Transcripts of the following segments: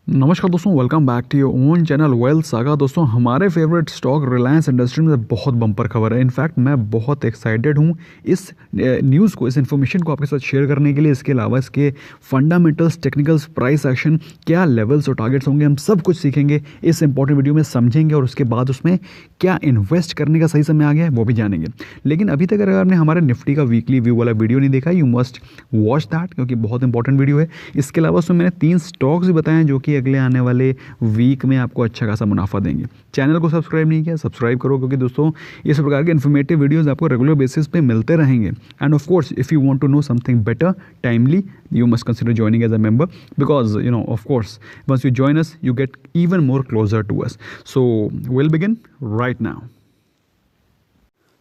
नमस्कार दोस्तों, welcome back to your own channel Wealth Saga. दोस्तों, हमारे फेवरेट स्टॉक रिलायंस इंडस्ट्री में बहुत बम्पर खबर है। इनफैक्ट मैं बहुत एक्साइटेड हूँ इस न्यूज़ को, इस इन्फॉर्मेशन को आपके साथ शेयर करने के लिए। इसके अलावा इसके फंडामेंटल्स, टेक्निकल्स, प्राइस एक्शन, क्या लेवल्स और टारगेट्स होंगे, हम सब कुछ सीखेंगे इस इंपॉर्टेंट वीडियो में, समझेंगे और उसके बाद उसमें क्या इन्वेस्ट करने का सही समय आ गया है वो भी जानेंगे। लेकिन अभी तक अगर आपने हमारे निफ्टी का वीकली व्यू वाला वीडियो नहीं देखा, यू मस्ट वॉच दैट, क्योंकि बहुत इंपॉर्टेंट वीडियो है। इसके अलावा उसमें मैंने 3 स्टॉक्स भी बताए हैं जो कि अगले आने वाले वीक में आपको अच्छा खासा मुनाफा देंगे। चैनल को सब्सक्राइब नहीं किया, सब्सक्राइब करो, क्योंकि दोस्तों इस प्रकार के इन्फॉर्मेटिव वीडियोस आपको रेगुलर बेसिस पे मिलते रहेंगे। And of course, if you want to know something better timely, you must consider joining as a member, because of course, once you join us you get even more closer to us. So we'll begin right now.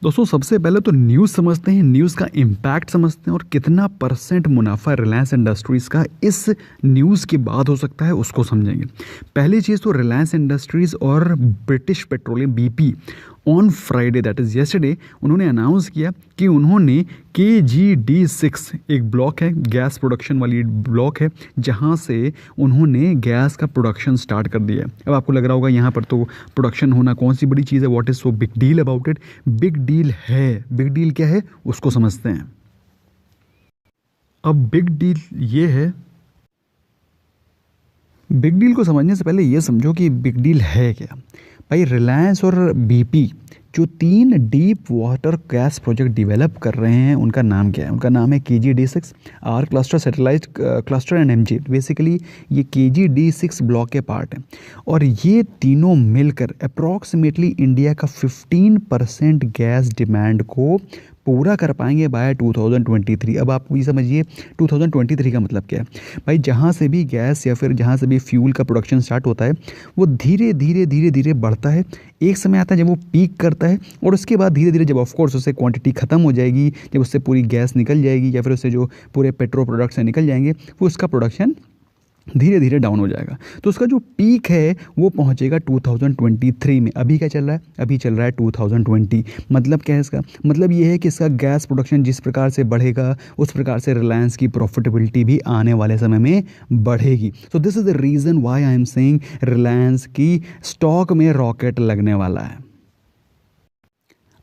दोस्तों, सबसे पहले तो news समझते हैं, news का impact समझते हैं और कितना % मुनाफा रिलायंस इंडस्ट्रीज़ का इस न्यूज़ के बाद हो सकता है उसको समझेंगे। पहली चीज़ तो रिलायंस इंडस्ट्रीज़ और British petroleum BP on Friday, that is yesterday, उन्होंने अनाउंस किया कि उन्होंने KG-D6, एक ब्लॉक है, गैस प्रोडक्शन वाली ब्लॉक है, जहाँ से उन्होंने गैस का प्रोडक्शन स्टार्ट कर दिया है। अब आपको लग रहा होगा यहाँ पर तो प्रोडक्शन होना कौन सी बड़ी चीज़ है, what is so big deal about it. Big deal है, बिग डील क्या है उसको समझते हैं। अब बिग डील ये है, बिग डील को समझने से पहले ये समझो कि बिग डील है क्या। भाई, रिलायंस और BP जो 3 deep water gas project develop कर रहे हैं, उनका नाम क्या है? उनका नाम है KG-D6, R cluster, satellite cluster and MG। Basically ये KG-D6 ब्लॉक के पार्ट हैं और ये तीनों मिलकर अप्रॉक्सीमेटली इंडिया का 15% गैस डिमांड को पूरा कर पाएंगे बाय 2023। अब आप ये समझिए 2023 का मतलब क्या है। भाई, जहाँ से भी गैस या फिर जहाँ से भी फ्यूल का प्रोडक्शन स्टार्ट होता है वो धीरे धीरे बढ़ता है। एक समय आता है जब वो पीक करता है और उसके बाद धीरे धीरे जब ऑफकोर्स उससे क्वांटिटी ख़त्म हो जाएगी, जब उससे पूरी गैस निकल जाएगी या फिर उससे जो पूरे पेट्रोल प्रोडक्ट्स निकल जाएंगे, वो उसका प्रोडक्शन धीरे धीरे डाउन हो जाएगा। तो उसका जो पीक है वो पहुंचेगा 2023 में। अभी क्या चल रहा है? अभी चल रहा है 2020। मतलब क्या है इसका? मतलब ये है कि इसका गैस प्रोडक्शन जिस प्रकार से बढ़ेगा उस प्रकार से रिलायंस की प्रॉफिटेबिलिटी भी आने वाले समय में बढ़ेगी। So this is the reason why I am saying Reliance की स्टॉक में रॉकेट लगने वाला है।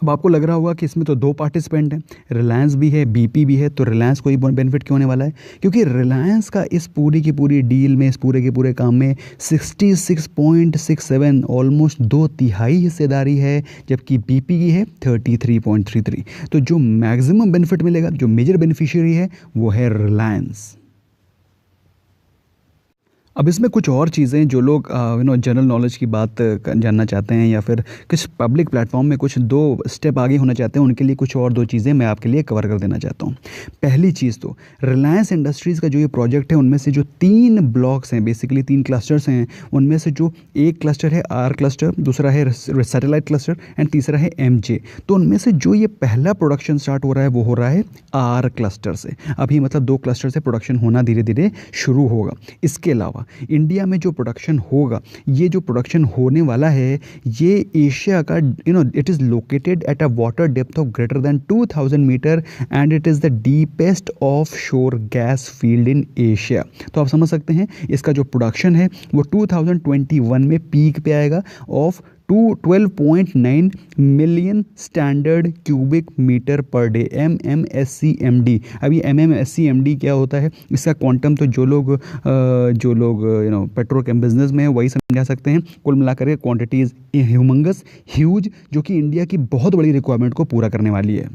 अब आपको लग रहा होगा कि इसमें तो 2 पार्टिसिपेंट हैं, रिलायंस भी है, BP भी है, तो रिलायंस को ही बेनिफिट क्यों होने वाला है? क्योंकि रिलायंस का इस पूरी की पूरी डील में, इस पूरे के पूरे काम में 66.67, ऑलमोस्ट 2/3 हिस्सेदारी है, जबकि BP की है 33.33। तो जो मैक्सिमम बेनिफिट मिलेगा, जो मेजर बेनिफिशियरी है, वो है रिलायंस। अब इसमें कुछ और चीज़ें जो लोग जनरल नॉलेज की बात जानना चाहते हैं या फिर कुछ पब्लिक प्लेटफॉर्म में कुछ 2 स्टेप आगे होना चाहते हैं, उनके लिए कुछ और 2 चीज़ें मैं आपके लिए कवर कर देना चाहता हूँ। पहली चीज़ तो रिलायंस इंडस्ट्रीज़ का जो ये प्रोजेक्ट है, उनमें से जो 3 ब्लॉक्स हैं, बेसिकली 3 क्लस्टर्स हैं, उनमें से जो एक क्लस्टर है आर क्लस्टर, दूसरा है सैटेलाइट क्लस्टर एंड तीसरा है MJ। तो उनमें से जो ये पहला प्रोडक्शन स्टार्ट हो रहा है वो हो रहा है आर क्लस्टर से। अभी मतलब 2 क्लस्टर से प्रोडक्शन होना धीरे धीरे शुरू होगा। इसके अलावा इंडिया में जो प्रोडक्शन होगा, ये जो प्रोडक्शन होने वाला है, ये एशिया का it is located at a water depth of greater than 2000 metre and it is the deepest offshore gas field in Asia. तो आप समझ सकते हैं इसका जो प्रोडक्शन है वो 2021 में पीक पे आएगा of 12.9 million standard cubic metre per day, MMSCMD। अब ये MMSCMD क्या होता है, इसका क्वांटम तो जो लोग पेट्रोल केम बिजनेस में है वही समझा सकते हैं। कुल मिलाकर के क्वांटिटी इज ह्यूमंगस, ह्यूज, जो कि इंडिया की बहुत बड़ी रिक्वायरमेंट को पूरा करने वाली है।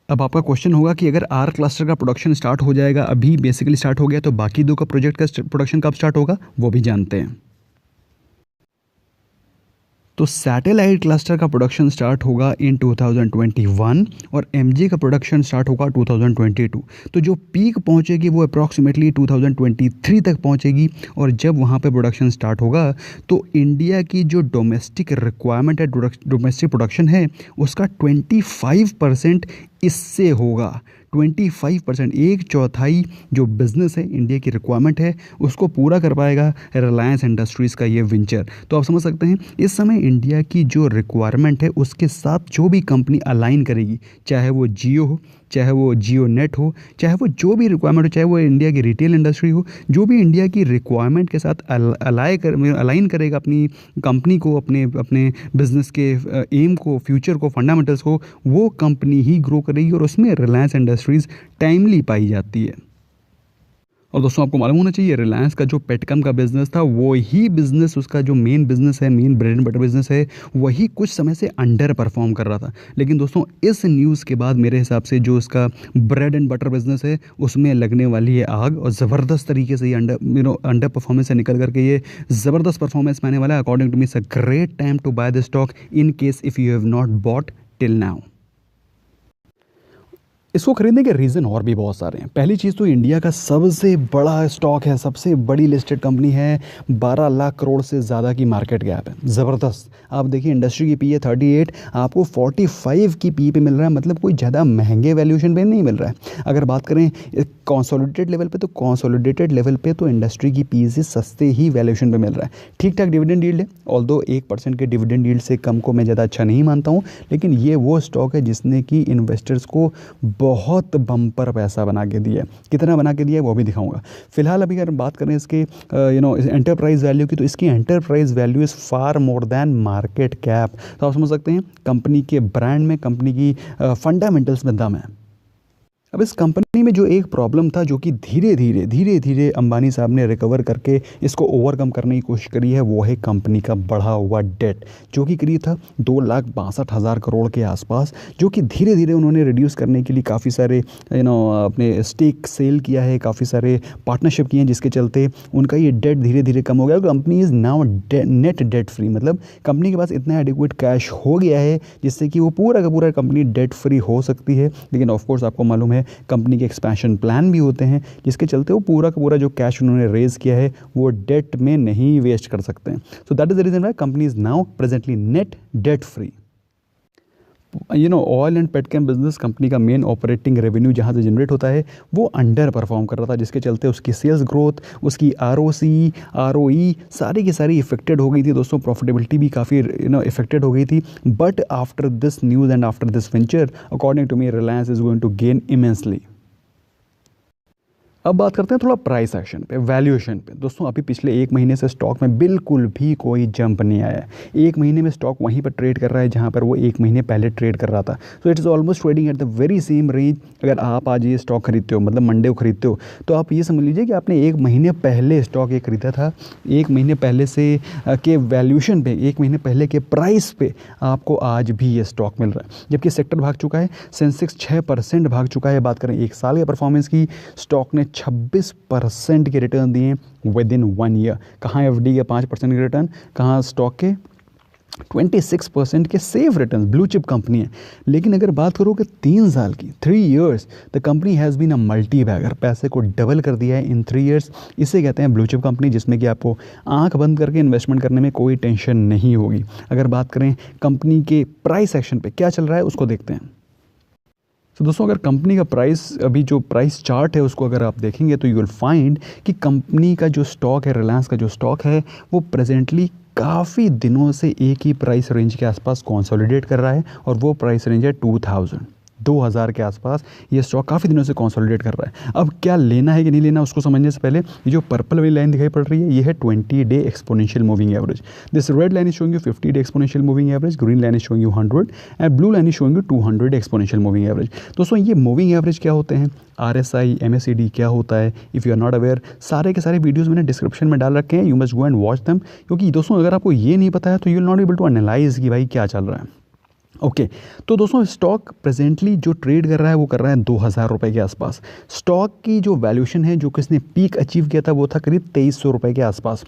अब आपका क्वेश्चन होगा कि अगर आर क्लस्टर का प्रोडक्शन स्टार्ट हो जाएगा, अभी बेसिकली स्टार्ट हो गया, तो बाकी 2 का प्रोजेक्ट का प्रोडक्शन कब स्टार्ट होगा वो भी जानते हैं। तो सैटेलाइट क्लस्टर का प्रोडक्शन स्टार्ट होगा इन 2021 और MJ का प्रोडक्शन स्टार्ट होगा 2022। तो जो पीक पहुंचेगी वो अप्रॉक्सीमेटली 2023 तक पहुंचेगी और जब वहां पे प्रोडक्शन स्टार्ट होगा तो इंडिया की जो डोमेस्टिक रिक्वायरमेंट है, डोमेस्टिक प्रोडक्शन है, उसका 25% इससे होगा। 25%, एक चौथाई जो बिज़नेस है, इंडिया की रिक्वायरमेंट है, उसको पूरा कर पाएगा रिलायंस इंडस्ट्रीज़ का ये वेंचर। तो आप समझ सकते हैं इस समय इंडिया की जो रिक्वायरमेंट है उसके साथ जो भी कंपनी अलाइन करेगी, चाहे वो जियो हो, चाहे वो जियो नेट हो, चाहे वो जो भी रिक्वायरमेंट हो, चाहे वो इंडिया की रिटेल इंडस्ट्री हो, जो भी इंडिया की रिक्वायरमेंट के साथ अलाइन करेगा अपनी कंपनी को, अपने अपने बिजनेस के एम को, फ्यूचर को, फंडामेंटल्स को, वो कंपनी ही ग्रो करेगी और उसमें रिलायंस इंडस्ट्रीज़ टाइमली पाई जाती है। और दोस्तों आपको मालूम होना चाहिए रिलायंस का जो पेटकम का बिज़नेस था, वो ही बिज़नेस उसका जो मेन बिज़नेस है, main bread and butter business है, वही कुछ समय से अंडर परफॉर्म कर रहा था। लेकिन दोस्तों इस न्यूज़ के बाद मेरे हिसाब से जो उसका ब्रेड एंड बटर बिज़नेस है उसमें लगने वाली है आग, और ज़बरदस्त तरीके से ये अंडर परफॉर्मेंस से निकल करके ये ज़बरदस्त परफॉर्मेंस मैंने वाला है। According to me it's a great time to buy the stock in case if you have not bought till now. इसको खरीदने के रीज़न और भी बहुत सारे हैं। पहली चीज़ तो इंडिया का सबसे बड़ा स्टॉक है, सबसे बड़ी लिस्टेड कंपनी है, 12 लाख करोड़ से ज़्यादा की मार्केट कैप है, ज़बरदस्त। आप देखिए इंडस्ट्री की पी है 38, आपको 45 की पी पे मिल रहा है, मतलब कोई ज़्यादा महंगे वैल्यूएशन पे नहीं मिल रहा है। अगर बात करें कंसोलिडेटेड लेवल पे, तो कंसोलिडेटेड लेवल पे तो इंडस्ट्री की पी से सस्ते ही वैल्यूएशन पे मिल रहा है। ठीक ठाक डिविडेंड यील्ड है, ऑल्दो 1% के डिविडेंड यील्ड से कम को मैं ज़्यादा अच्छा नहीं मानता हूँ, लेकिन ये वो स्टॉक है जिसने कि इन्वेस्टर्स को बहुत बम्पर पैसा बना के दिया है। कितना बना के दिया है वो भी दिखाऊंगा। फिलहाल अभी अगर बात करें इसके एंटरप्राइज वैल्यू की, तो इसकी enterprise value is far more than market cap. तो आप समझ सकते हैं कंपनी के ब्रांड में, कंपनी की फंडामेंटल्स में दम है। अब इस कंपनी में जो एक प्रॉब्लम था, जो कि धीरे धीरे अंबानी साहब ने रिकवर करके इसको ओवरकम करने की कोशिश करी है, वो है कंपनी का बढ़ा हुआ डेट, जो कि करीब था 2,62,000 करोड़ के आसपास, जो कि धीरे धीरे उन्होंने रिड्यूस करने के लिए काफ़ी सारे अपने स्टेक सेल किया है, काफ़ी सारे पार्टनरशिप किए हैं, जिसके चलते उनका ये डेट धीरे धीरे कम हो गया। Company is now net debt free, मतलब कंपनी के पास इतना एडिक्वेट कैश हो गया है जिससे कि वो पूरा का पूरा कंपनी डेट फ्री हो सकती है। लेकिन ऑफकोर्स आपको मालूम है कंपनी के एक्सपेंशन प्लान भी होते हैं, जिसके चलते वो पूरा का पूरा जो कैश उन्होंने रेज किया है वो डेट में नहीं वेस्ट कर सकते हैं। So that is the reason why company is now presently net debt free. Oil and petchem business company का मेन ऑपरेटिंग रेवेन्यू जहाँ से जनरेट होता है वो अंडर परफॉर्म कर रहा था, जिसके चलते उसकी सेल्स ग्रोथ, उसकी आरओसी, आरओई सारी की सारी इफेक्टेड हो गई थी दोस्तों। प्रॉफिटेबिलिटी भी काफ़ी इफेक्टेड हो गई थी। But after this news and after this venture, according to me Reliance is going to gain immensely. अब बात करते हैं थोड़ा प्राइस एक्शन पे, वैल्यूएशन पे। दोस्तों अभी पिछले एक महीने से स्टॉक में बिल्कुल भी कोई जंप नहीं आया है। एक महीने में स्टॉक वहीं पर ट्रेड कर रहा है जहां पर वो एक महीने पहले ट्रेड कर रहा था। So it is almost trading at the very same range. अगर आप आज ये स्टॉक खरीदते हो, मतलब मंडे को खरीदते हो, तो आप ये समझ लीजिए कि आपने एक महीने पहले स्टॉक ये खरीदा था। एक महीने पहले से के वैल्यूएशन पे, एक महीने पहले के प्राइस पे आपको आज भी ये स्टॉक मिल रहा है। जबकि सेक्टर भाग चुका है, सेंसेक्स 6% भाग चुका है। बात करें एक साल के परफॉर्मेंस की, स्टॉक ने 26% के रिटर्न दिए विद इन 1 ईयर। कहाँ एफडी के 5% के रिटर्न, कहाँ स्टॉक के 26% के safe return. Blue chip company है। लेकिन अगर बात करो कि 3 साल की, 3 years, the company has been a multi bagger, पैसे को डबल कर दिया है इन 3 ईयर्स। इसे कहते हैं ब्लू चिप कंपनी, जिसमें कि आपको आंख बंद करके इन्वेस्टमेंट करने में कोई टेंशन नहीं होगी। अगर बात करें कंपनी के प्राइस एक्शन पे क्या चल रहा है उसको देखते हैं। तो दोस्तों अगर कंपनी का प्राइस, अभी जो प्राइस चार्ट है उसको अगर आप देखेंगे तो यू विल फाइंड कि कंपनी का जो स्टॉक है, रिलायंस का जो स्टॉक है, वो प्रेजेंटली काफ़ी दिनों से एक ही प्राइस रेंज के आसपास कंसोलिडेट कर रहा है, और वो प्राइस रेंज है 2000 के आसपास। ये स्टॉक काफ़ी दिनों से कंसोलिडेट कर रहा है। अब क्या लेना है कि नहीं लेना उसको समझने से पहले, ये जो पर्पल वाली लाइन दिखाई पड़ रही है, ये है 20 day exponential moving average. This red line is showing you 50 day exponential moving average, green line is showing you 100 and blue line is showing you 200 exponential moving average. दोस्तों ये मूविंग एवरेज क्या होते हैं, RSI, MACD क्या होता है, if you are not aware, सारे के सारे वीडियोस मैंने डिस्क्रिप्शन में डाल रखे हैं। You must go and watch them, क्योंकि दोस्तों अगर आपको ये नहीं पता है तो you will not be able to analyse कि भाई क्या चल रहा है। ओके तो दोस्तों स्टॉक प्रेजेंटली जो ट्रेड कर रहा है वो कर रहा है 2000 रुपये के आसपास। स्टॉक की जो वैल्यूएशन है, जो किसने पीक अचीव किया था, वो था करीब 2300 रुपये के आसपास।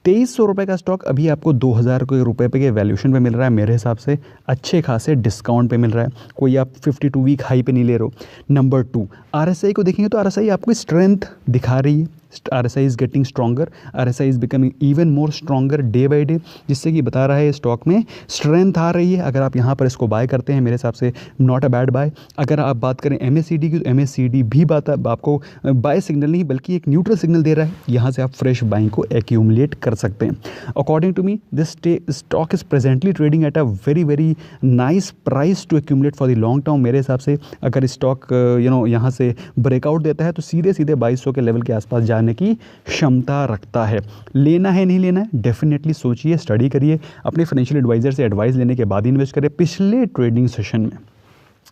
2300 रुपये का स्टॉक अभी आपको 2000 रुपये पे के वैल्यूएशन पे मिल रहा है। मेरे हिसाब से अच्छे खासे डिस्काउंट पे मिल रहा है, कोई आप 52 वीक हाई पे नहीं ले रहे हो। नंबर 2, RSI को देखेंगे तो RSI आपको स्ट्रेंथ दिखा रही है, RSI is getting stronger, RSI is becoming even more stronger day by day, जिससे कि बता रहा है स्टॉक में स्ट्रेंथ आ रही है। अगर आप यहाँ पर इसको बाय करते हैं मेरे हिसाब से नॉट अ बैड बाय। अगर आप बात करें MACD की, तो MACD भी बात आपको बाय सिग्नल नहीं बल्कि एक न्यूट्रल सिग्नल दे रहा है, यहाँ से आप फ्रेश बाइंग को एक्यूमुलेट कर सकते हैं। According to me this stock is presently trading at a very nice price to accumulate for the long term. मेरे हिसाब से अगर स्टॉक यहाँ से ब्रेकआउट देता है तो सीधे 2200 के लेवल के आसपास जाने की क्षमता रखता है। लेना है नहीं लेना है, डेफिनेटली सोचिए, स्टडी करिए, अपने फाइनेंशियल एडवाइजर से एडवाइस लेने के बाद इन्वेस्ट करें। पिछले ट्रेडिंग सेशन में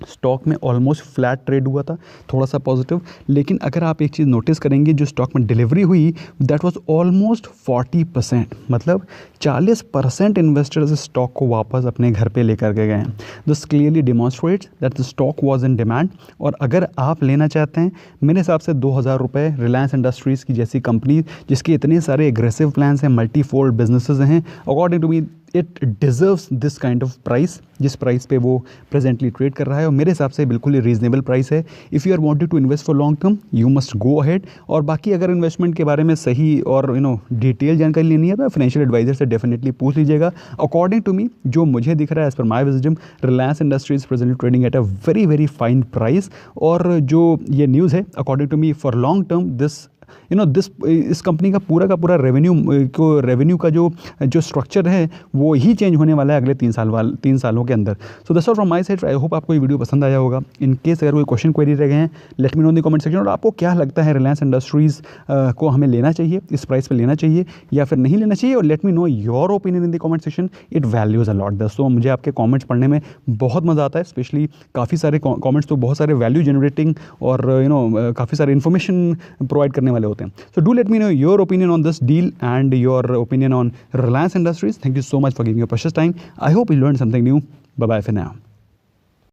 स्टॉक में ऑलमोस्ट फ्लैट ट्रेड हुआ था, थोड़ा सा पॉजिटिव, लेकिन अगर आप एक चीज़ नोटिस करेंगे, जो स्टॉक में डिलीवरी हुई दैट वाज ऑलमोस्ट 40%, मतलब 40% इन्वेस्टर्स इस स्टॉक को वापस अपने घर पे लेकर के गए हैं। This clearly demonstrates that the stock was in demand. और अगर आप लेना चाहते हैं, मेरे हिसाब से 2000 रुपये रिलायंस इंडस्ट्रीज़ की जैसी कंपनी जिसके इतने सारे एग्रेसिव प्लान्स हैं, मल्टीफोल्ड बिजनेसेस हैं, according to me it deserves this kind of price, जिस प्राइस पे वो प्रेजेंटली ट्रेड कर रहा है। और मेरे हिसाब से बिल्कुल ही रीजनेबल प्राइस है। If you are wanted to invest for long term you must go ahead. और बाकी अगर इन्वेस्टमेंट के बारे में सही और डिटेल जानकारी लेनी है तो फाइनेंशियल एडवाइजर से डेफिनेटली पूछ लीजिएगा। अकॉर्डिंग टू मी जो मुझे दिख रहा है, as per my wisdom, Reliance Industries presently trading at a very fine price. और जो ये न्यूज़ है, according to me for long term this इस कंपनी का पूरा रेवेन्यू का जो स्ट्रक्चर है वो ही चेंज होने वाला है अगले 3 सालों के अंदर। So that's all from my side. I hope आपको ये वीडियो पसंद आया होगा। इन केस अगर कोई क्वेश्चन क्वेरी रह गए हैं, let me know in the comment section. और आपको क्या लगता है, रिलायंस इंडस्ट्रीज़ को हमें लेना चाहिए, इस प्राइस पे लेना चाहिए या फिर नहीं लेना चाहिए? और let me know your opinion in the comment section, it values a lot. दोस्तों मुझे आपके कॉमेंट्स पढ़ने में बहुत मज़ा आता है, स्पेशली काफ़ी सारे कॉमेंट्स तो बहुत सारे वैल्यू जनरेटिंग और काफ़ी सारे इन्फॉर्मेशन प्रोवाइड करने वाले होते हैं। So do let me know your opinion on this deal and your opinion on Reliance Industries. Thank you so much for giving your precious time. I hope you learned something new. Bye bye for now.